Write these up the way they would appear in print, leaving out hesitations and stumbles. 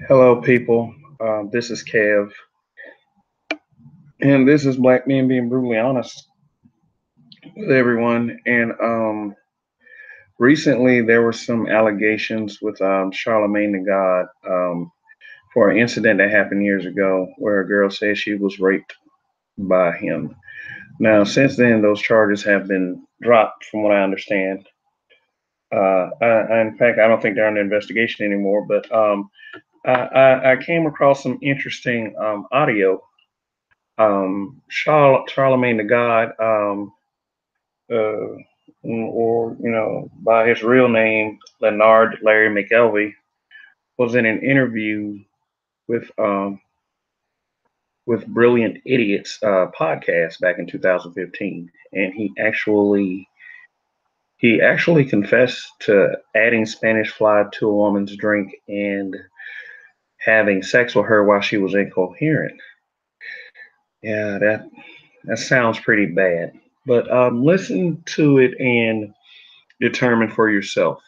Hello, people. This is Kev, and this is Black Men being brutally honest with everyone. And recently, there were some allegations with Charlamagne Tha God for an incident that happened years ago, where a girl said she was raped by him. Now, since then, those charges have been dropped, from what I understand. In fact, I don't think they're under investigation anymore. But I came across some interesting audio. Charlamagne the God, uh, or by his real name, Leonard Larry McElvey, was in an interview with um, with Brilliant Idiots podcast back in 2015, and he actually confessed to adding Spanish fly to a woman's drink and having sex with her while she was incoherent. Yeah, that sounds pretty bad. But listen to it and determine for yourself.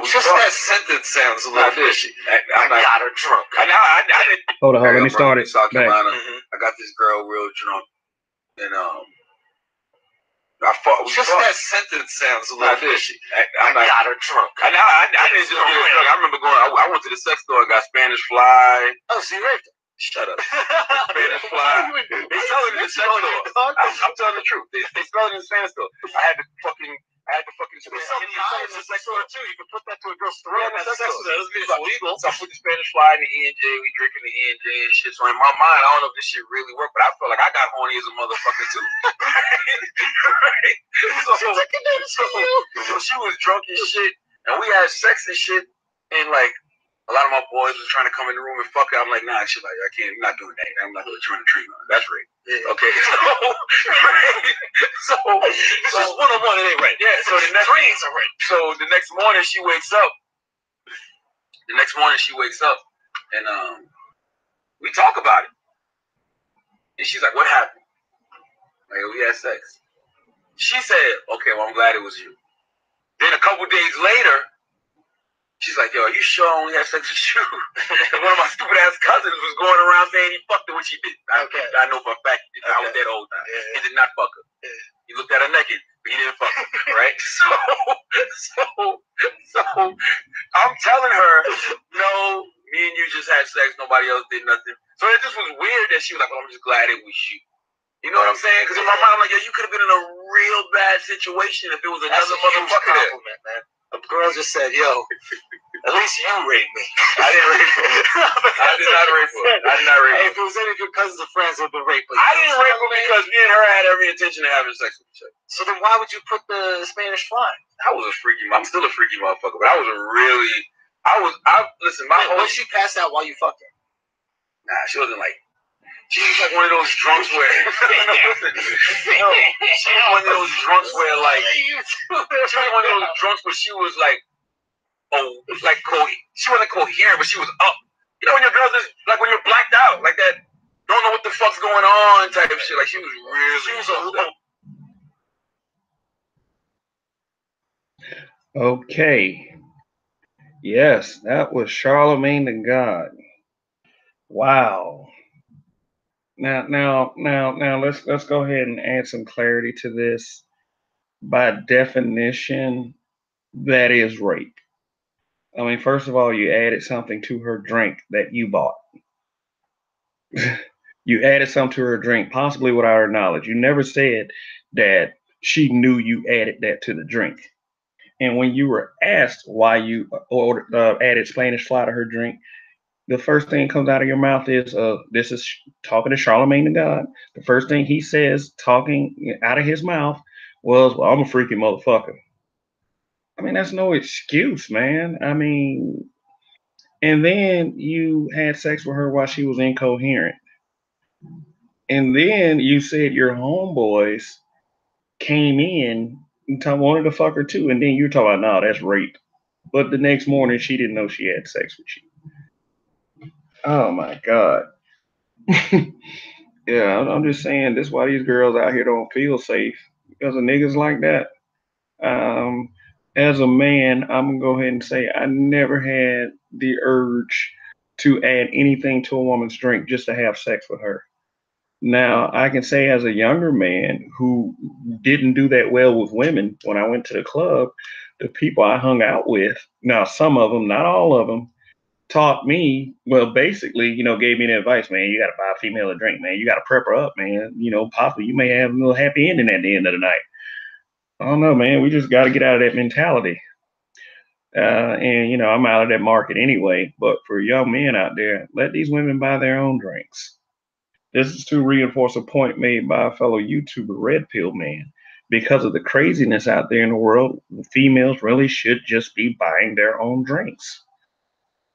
Just that sentence sounds a little fishy. I got her drunk. I didn't. Hold on, let me start it. South Back. Carolina. I got this girl real drunk, and Just that sentence sounds a little fishy. I got her drunk. I didn't just get her drunk. I remember going. I went to the sex store and got Spanish fly. Oh, so you raped her? Shut up. Spanish fly. They sell it in the sex store. I'm telling the truth. They sell it in the sex store. I had to fucking. Spend in the sex store too. You can put that to a girl's throat. Yeah, in the sex store. That doesn't mean it's illegal. So I put the Spanish fly in the ENJ. We drinking the ENJ and shit. So in my mind, I don't know if this shit really worked, but I felt like I got horny as a motherfucker too. Right? So she was drunk and shit, and we had sex and shit, and like a lot of my boys was trying to come in the room and fuck her. I'm like, nah, shit, like I can't. I'm not doing that. I'm not really trying to treat her. That's rape. Yeah. Okay. So this is one-on-one. It ain't right. Yeah. So the next morning she wakes up. And we talk about it. And she's like, what happened? Like, we had sex. She said, okay, well, I'm glad it was you. Then a couple days later, she's like, yo, are you sure I only had sex with you? And one of my stupid ass cousins was going around saying he fucked her when she did. I know for a fact he did. I was there the whole time. He did not fuck her. He looked at her naked, but he didn't fuck her. Right? So I'm telling her, no, me and you just had sex. Nobody else did nothing. So it just was weird that she was like, well, I'm just glad it was you. You know what I'm saying? Because in my mind, I'm like, yo, you could have been in a real bad situation if it was another motherfucker there. Man. A girl just said, yo, at least you raped me. I didn't rape her. I did not rape her. If it was any of your cousins or friends who had been raped. I didn't rape her because me and her had every intention of having sex with each other. So then why would you put the Spanish fly? I'm still a freaky motherfucker, but listen, was she passed out while you fucked her? Nah, she wasn't like, she was like one of those drunks where, she was one of those drunks where like, she was like, she wasn't coherent, but she was up. You know when your girls is, like when you're blacked out, like that, don't know what the fuck's going on type of shit. Like she was Okay. Yes, that was Charlamagne the God. Wow. Now, let's go ahead and add some clarity to this. By definition, that is rape. I mean, first of all, you added something to her drink that you bought. You added something to her drink, possibly without her knowledge. You never said that she knew you added that to the drink. And when you were asked why you added Spanish fly to her drink, the first thing that comes out of your mouth is, this is talking to Charlamagne the God. The first thing he says, talking out of his mouth, was, well, I'm a freaky motherfucker. I mean, that's no excuse, man. I mean, and then you had sex with her while she was incoherent. And then you said your homeboys came in and wanted to fuck her too. And then you're talking about, no, that's rape. But the next morning, she didn't know she had sex with you. Oh, my God. Yeah, I'm just saying, this is why these girls out here don't feel safe. Because of niggas like that. As a man, I'm gonna go ahead and say I never had the urge to add anything to a woman's drink just to have sex with her. Now, I can say as a younger man who didn't do that well with women, when I went to the club, the people I hung out with, now some of them, not all of them, taught me, well, basically, gave me the advice, man, you got to buy a female a drink, man. You got to prep her up, man. Possibly you may have a little happy ending at the end of the night. I don't know, man. We just got to get out of that mentality. And I'm out of that market anyway. But for young men out there, let these women buy their own drinks. This is to reinforce a point made by a fellow YouTuber, Red Pill Man. Because of the craziness out there in the world, females really should just be buying their own drinks.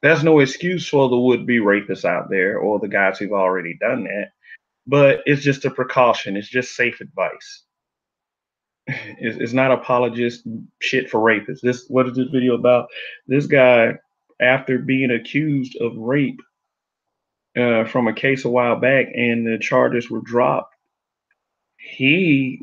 There's no excuse for the would-be rapists out there or the guys who've already done that, but it's just a precaution. It's just safe advice. It's not apologist shit for rapists. What is this video about? This guy, after being accused of rape from a case a while back, and the charges were dropped, he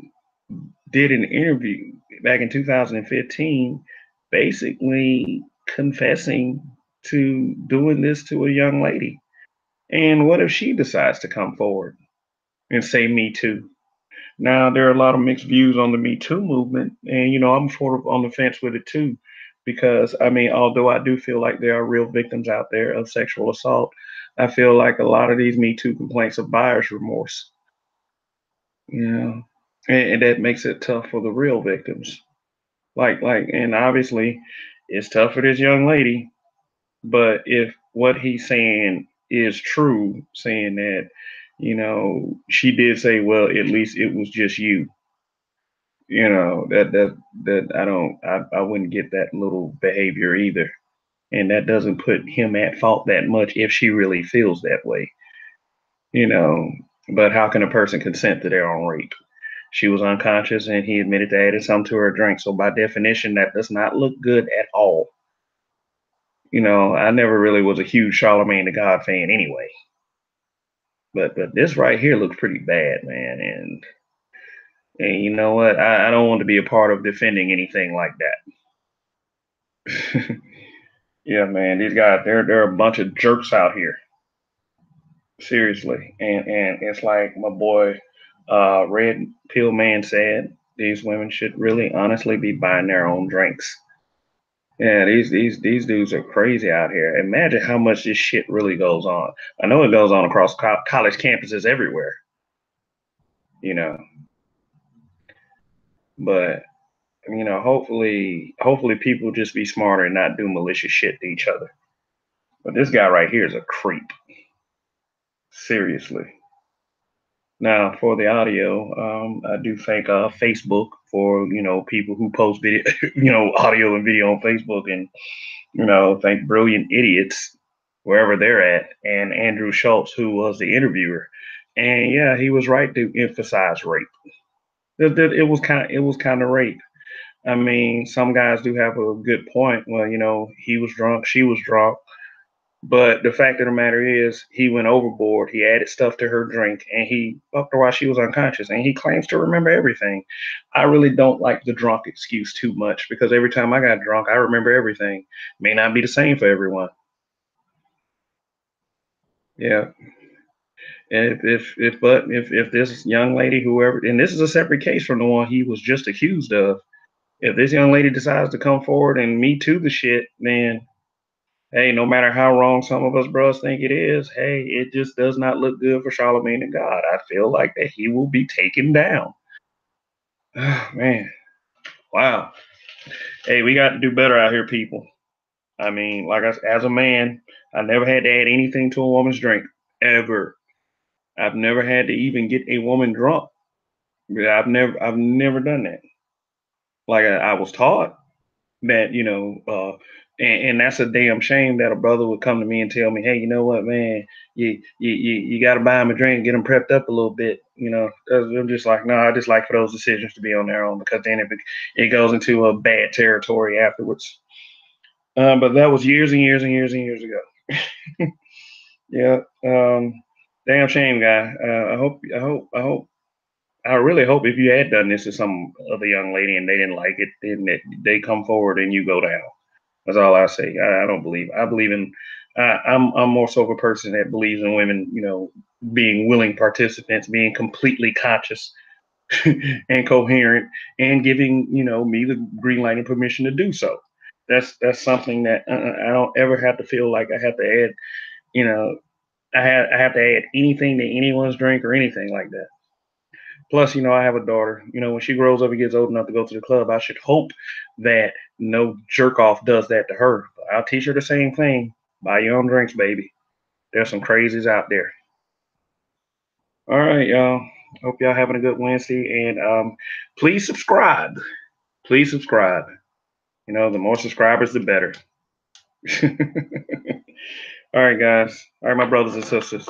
did an interview back in 2015, basically confessing to doing this to a young lady. And what if she decides to come forward and say Me Too? Now, there are a lot of mixed views on the Me Too movement, and I'm sort of on the fence with it too, because I mean, although I do feel like there are real victims out there of sexual assault, I feel like a lot of these Me Too complaints are buyer's remorse, you know, and that makes it tough for the real victims. And obviously, it's tough for this young lady, but if what he's saying is true, saying that, she did say, well, at least it was just you. That I wouldn't get that little behavior either. And that doesn't put him at fault that much if she really feels that way, you know. But how can a person consent to their own rape? She was unconscious and he admitted to adding something to her drink. So by definition, that does not look good at all. I never really was a huge Charlamagne Tha God fan anyway. But this right here looks pretty bad, man. And you know what? I don't want to be a part of defending anything like that. Yeah, man, these guys, they're a bunch of jerks out here. Seriously. And it's like my boy Red Pill Man said, these women should really honestly be buying their own drinks. Yeah, these dudes are crazy out here. Imagine how much this shit really goes on. I know it goes on across college campuses everywhere, you know, but hopefully people just be smarter and not do malicious shit to each other. But this guy right here is a creep. Seriously. Now, for the audio, I do thank Facebook for people who post video, audio and video on Facebook, and thank Brilliant Idiots wherever they're at, and Andrew Schultz, who was the interviewer, and yeah, he was right to emphasize rape. It was kind of rape. I mean, some guys do have a good point. Well, he was drunk, she was drunk. But the fact of the matter is, he went overboard. He added stuff to her drink, and he fucked her while she was unconscious. And he claims to remember everything. I really don't like the drunk excuse too much because every time I got drunk, I remember everything. May not be the same for everyone. Yeah. And if this young lady, whoever, and this is a separate case from the one he was just accused of, if this young lady decides to come forward and Me Too the shit, then hey, no matter how wrong some of us bros think it is, hey, it just does not look good for Charlamagne Tha God. I feel like that he will be taken down. Oh, man, wow. Hey, we got to do better out here, people. I mean, like as a man, I never had to add anything to a woman's drink ever. I've never had to even get a woman drunk. I've never done that. Like I was taught that and that's a damn shame that a brother would come to me and tell me, hey, you know what, man, you got to buy him a drink, get him prepped up a little bit. I'm just like, no, I just like for those decisions to be on their own because then it goes into a bad territory afterwards. But that was years and years and years and years ago. Yeah. Damn shame, guy. I hope I really hope if you had done this to some other young lady and they didn't like it, then that they come forward and you go down. That's all I say. I don't believe. I believe in. I'm more so of a person that believes in women, being willing participants, being completely conscious and coherent, and giving me the green light and permission to do so. That's something that I don't ever have to feel like I have to add. You know, I have to add anything to anyone's drink or anything like that. Plus, I have a daughter. When she grows up and gets old enough to go to the club, I should hope that no jerk off does that to her. But I'll teach her the same thing. Buy your own drinks, baby. There's some crazies out there. All right, y'all. Hope y'all having a good Wednesday, and please subscribe. Please subscribe. The more subscribers, the better. All right, guys. All right, my brothers and sisters.